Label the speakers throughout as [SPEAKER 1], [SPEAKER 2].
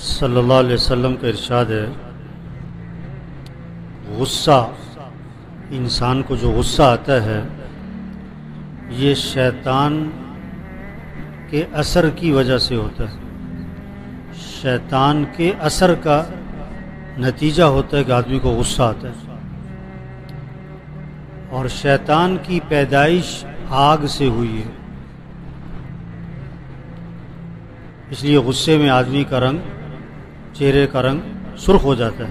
[SPEAKER 1] صلی اللہ علیہ وسلم کا ارشاد ہے، غصہ، انسان کو جو غصہ آتا ہے یہ شیطان کے اثر کی وجہ سے ہوتا ہے۔ شیطان کے اثر کا نتیجہ ہوتا ہے کہ آدمی کو غصہ آتا ہے، اور شیطان کی پیدائش آگ سے ہوئی ہے، اس لیے غصے میں آدمی کا رنگ، چہرے کا رنگ سرخ ہو جاتا ہے،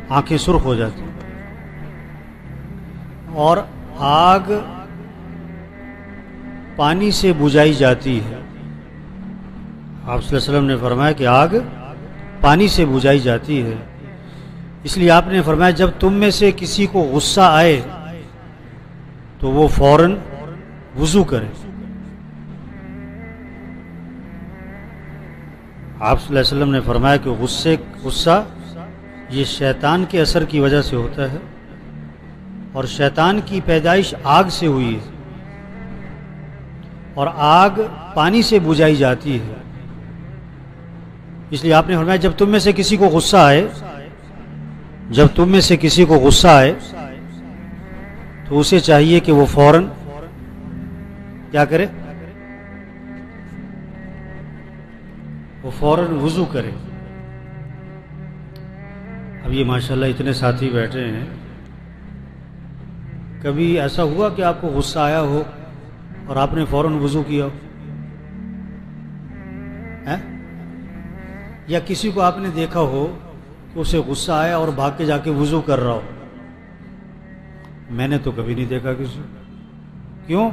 [SPEAKER 1] آنکھیں سرخ ہو جاتی ہیں، اور آگ پانی سے بجھائی جاتی ہے۔ آپ صلی اللہ علیہ وسلم نے فرمایا کہ آگ پانی سے بجھائی جاتی ہے، اس لیے آپ نے فرمایا جب تم میں سے کسی کو غصہ آئے تو وہ فوراً وضو کرے۔ آپ صلی اللہ علیہ وسلم نے فرمایا کہ غصہ یہ شیطان کے اثر کی وجہ سے ہوتا ہے، اور شیطان کی پیدائش آگ سے ہوئی ہے، اور آگ پانی سے بجھائی جاتی ہے، اس لیے آپ نے فرمایا جب تم میں سے کسی کو غصہ آئے تو اسے چاہیے کہ وہ فوراً کیا کرے؟ وہ فوراً وضو کرے۔ اب یہ ماشاءاللہ اتنے ساتھی بیٹھے ہیں، کبھی ایسا ہوا کہ آپ کو غصہ آیا ہو اور آپ نے فوراً وضو کیا ہو؟ یا کسی کو آپ نے دیکھا ہو کہ اسے غصہ آیا اور بھاگ کے جا کے وضو کر رہا ہو؟ میں نے تو کبھی نہیں دیکھا کسی کو۔ کیوں؟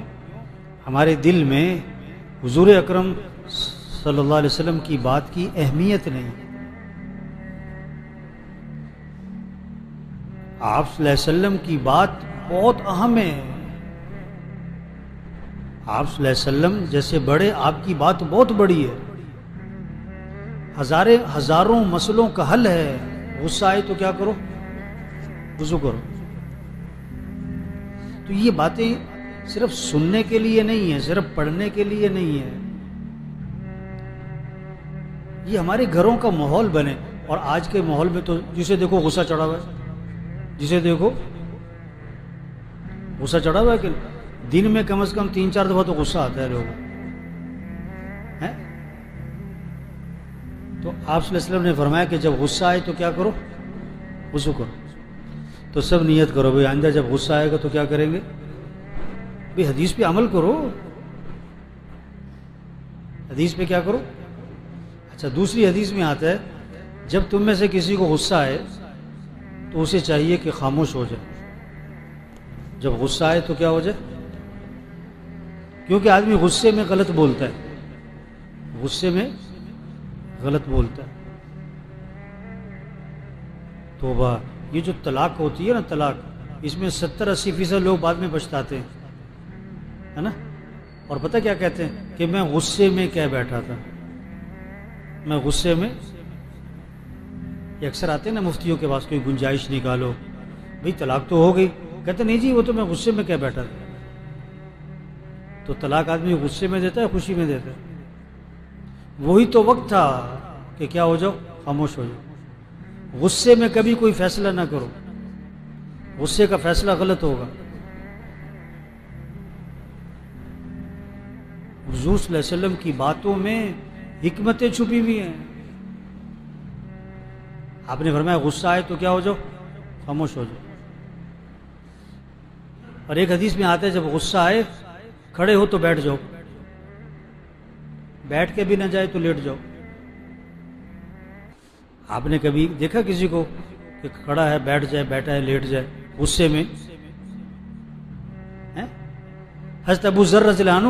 [SPEAKER 1] ہمارے دل میں حضور اکرم صلی اللہ علیہ وسلم کی بات کی اہمیت نہیں۔ آپ صلی اللہ علیہ وسلم کی بات بہت اہم ہے۔ آپ صلی اللہ علیہ وسلم جیسے بڑے، آپ کی بات بہت بڑی ہے، ہزاروں مسئلوں کا حل ہے۔ غصہ آئے تو کیا کرو؟ وضو کرو۔ تو یہ باتیں صرف سننے کے لیے نہیں ہیں، صرف پڑھنے کے لیے نہیں ہے، یہ ہمارے گھروں کا ماحول بنے۔ اور آج کے ماحول میں تو جسے دیکھو غصہ چڑھا ہوا ہے، جسے دیکھو غصہ چڑھا ہوا ہے، کہ دن میں کم از کم 3-4 دفعہ تو غصہ آتا ہے لوگوں۔ تو آپ صلی اللہ علیہ وسلم نے فرمایا کہ جب غصہ آئے تو کیا کرو؟ وضو کرو۔ تو سب نیت کرو بھئی آئندہ جب غصہ آئے گا تو کیا کریں گے؟ بھئی حدیث پہ عمل کرو، حدیث پہ کیا کرو؟ اچھا، دوسری حدیث میں آتا ہے جب تم میں سے کسی کو غصہ آئے تو اسے چاہیے کہ خاموش ہو جائے۔ جب غصہ آئے تو کیا ہو جائے؟ کیونکہ آدمی غصے میں غلط بولتا ہے، غصے میں غلط بولتا ہے۔ توبہ! یہ جو طلاق ہوتی ہے نا، طلاق، اس میں 70-80% لوگ بعد میں پچھتاتے ہیں، ہے نا؟ اور پتہ کیا کہتے ہیں؟ کہ میں غصے میں کہہ بیٹھا تھا، میں غصے میں۔ یہ اکثر آتے ہیں نا مفتیوں کے پاس، کوئی گنجائش نکالو، بھئی طلاق تو ہو گئی، کہتے نہیں جی وہ تو میں غصے میں کہہ بیٹھا تھا۔ تو طلاق آدمی غصے میں دیتا ہے، خوشی میں دیتا ہے؟ وہی تو وقت تھا کہ کیا ہو جاؤ؟ خاموش ہو جاؤ۔ غصے میں کبھی کوئی فیصلہ نہ کرو، غصے کا فیصلہ غلط ہوگا۔ حضور صلی اللہ علیہ وسلم کی باتوں میں حکمتیں چھپی ہوئی ہیں۔ آپ نے فرمایا غصہ آئے تو کیا ہو جاؤ؟ خاموش ہو جاؤ۔ اور ایک حدیث میں آتا ہے جب غصہ آئے، کھڑے ہو تو بیٹھ جاؤ، بیٹھ کے بھی نہ جائے تو لیٹ جاؤ۔ آپ نے کبھی دیکھا کسی کو کہ کھڑا ہے، بیٹھ جائے، بیٹھا ہے، لیٹ جائے غصے میں؟ حضرت ابو ذر رضی اللہ عنہ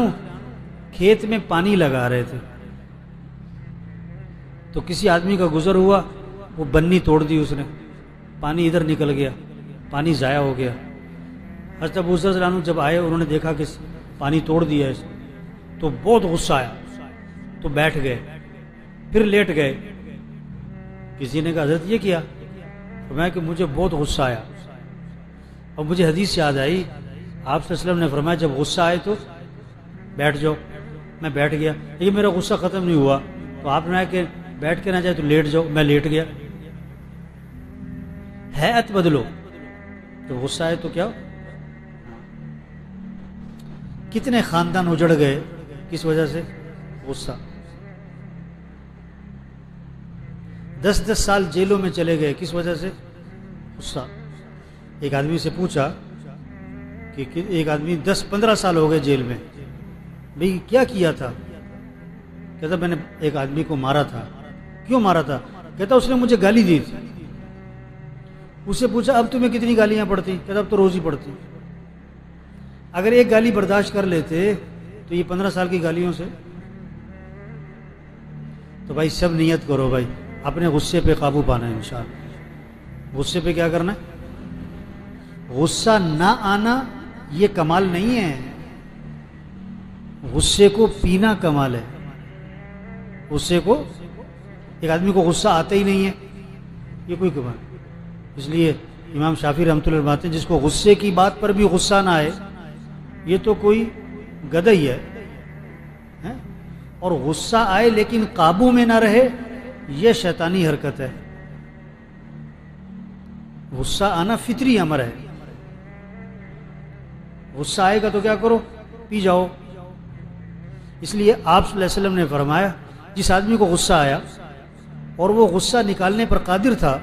[SPEAKER 1] کھیت میں پانی لگا رہے تھے، تو کسی آدمی کا گزر ہوا، وہ بنی توڑ دی اس نے، پانی ادھر نکل گیا، پانی ضائع ہو گیا۔ حضرت ابو ذر رضی اللہ عنہ جب آئے، انہوں نے دیکھا کہ پانی توڑ دیا ہے، تو بہت غصہ آیا، تو بیٹھ گئے، پھر لیٹ گئے۔ کسی نے کہا حضرت یہ کیا؟ فرمایا کہ مجھے بہت غصہ آیا، اور مجھے حدیث یاد آئی، آپ صلی اللہ علیہ وسلم نے فرمایا جب غصہ آئے تو بیٹھ جاؤ۔ میں بیٹھ گیا، لیکن میرا غصہ ختم نہیں ہوا، تو آپ نے کہا کہ بیٹھ کے نہ جائے تو لیٹ جاؤ، میں لیٹ گیا، ہیئت بدلو، تو غصہ ہے تو کیا؟ کتنے خاندان اجڑ گئے کس وجہ سے؟ غصہ۔ 10 سال جیلوں میں چلے گئے کس وجہ سے؟ غصہ۔ ایک آدمی سے پوچھا کہ ایک آدمی 10-15 سال ہو گئے جیل میں، بھئی کیا کیا تھا؟ کہتا میں نے ایک آدمی کو مارا تھا۔ کیوں مارا تھا؟ کہتا اس نے مجھے گالی دی تھی۔ اس سے پوچھا اب تمہیں کتنی گالیاں پڑتی؟ کہتا اب تو روز ہی پڑتی۔ اگر ایک گالی برداشت کر لیتے تو یہ 15 سال کی گالیوں سے؟ تو بھائی سب نیت کرو بھائی، اپنے غصے پہ قابو پانا ہے انشاءاللہ۔ غصے پہ کیا کرنا ہے؟ غصہ نہ آنا یہ کمال نہیں ہے، غصے کو پینا کمال ہے۔ غصے کو، ایک آدمی کو غصہ آتا ہی نہیں ہے، یہ کوئی کمال نہیں۔ اس لیے امام شافعی رحمۃ اللہ علیہ فرماتے ہیں جس کو غصے کی بات پر بھی غصہ نہ آئے یہ تو کوئی گدھا ہی ہے، اور غصہ آئے لیکن قابو میں نہ رہے یہ شیطانی حرکت ہے۔ غصہ آنا فطری امر ہے، غصہ آئے گا تو کیا کرو؟ پی جاؤ۔ اس لیے آپ صلی اللہ علیہ وسلم نے فرمایا جس آدمی کو غصہ آیا اور وہ غصہ نکالنے پر قادر تھا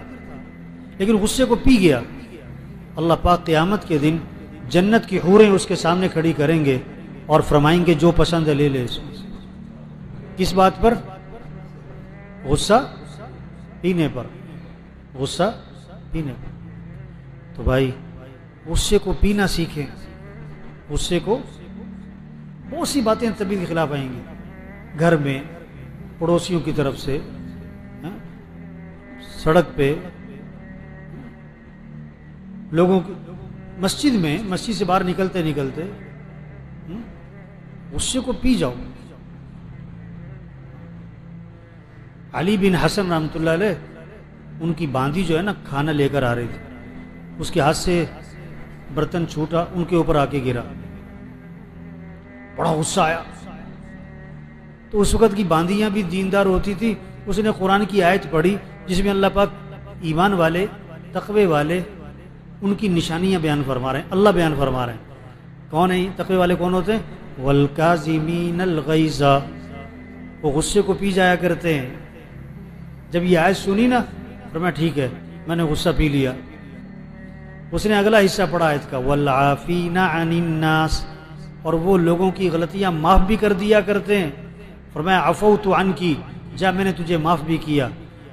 [SPEAKER 1] لیکن غصے کو پی گیا، اللہ پاک قیامت کے دن جنت کی حوریں اس کے سامنے کھڑی کریں گے اور فرمائیں گے جو پسند ہے لے لے۔ کس بات پر؟ غصہ پینے پر، غصہ پینے پر۔ تو بھائی غصے کو پینا سیکھیں، غصے کو، بہت سی باتیں طبیعت کے خلاف آئیں گی، گھر میں، پڑوسیوں کی طرف سے، سڑک پہ، لوگوں کی، مسجد میں، مسجد سے باہر نکلتے نکلتے غصے کو پی جاؤ۔ علی بن حسن رحمۃ اللہ علیہ، ان کی باندھی جو ہے نا کھانا لے کر آ رہی تھی، اس کے ہاتھ سے برتن چھوٹا، ان کے اوپر آ کے گرا، بڑا غصہ آیا۔ تو اس وقت کی باندیاں بھی دیندار ہوتی تھی، اس نے قرآن کی آیت پڑھی جس میں اللہ پاک ایمان والے، تقوی والے، ان کی نشانیاں بیان فرما رہے ہیں، اللہ بیان فرما رہے ہیں۔ کون ہیں تقوی والے؟ کون ہوتے ہیں؟ والکاظمین الغیظ، وہ غصے کو پی جایا کرتے ہیں۔ جب یہ آیت سنی نا فرمایا ٹھیک ہے میں نے غصہ پی لیا۔ اس نے اگلا حصہ پڑھا آیت کا، والعافین عن الناس، اور وہ لوگوں کی غلطیاں معاف بھی کر دیا کرتے ہیں۔ فرمایا عفوت عنکی، جا میں نے تجھے معاف بھی کیا۔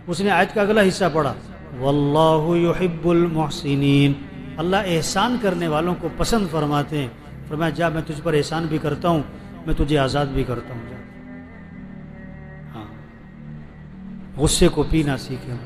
[SPEAKER 1] اس نے آیت کا اگلا حصہ پڑھا، واللہ یحب المحسنین، اللہ احسان کرنے والوں کو پسند فرماتے ہیں۔ فرمایا جا میں تجھ پر احسان بھی کرتا ہوں، میں تجھے آزاد بھی کرتا ہوں۔ ہاں، غصے کو پینا سیکھیں۔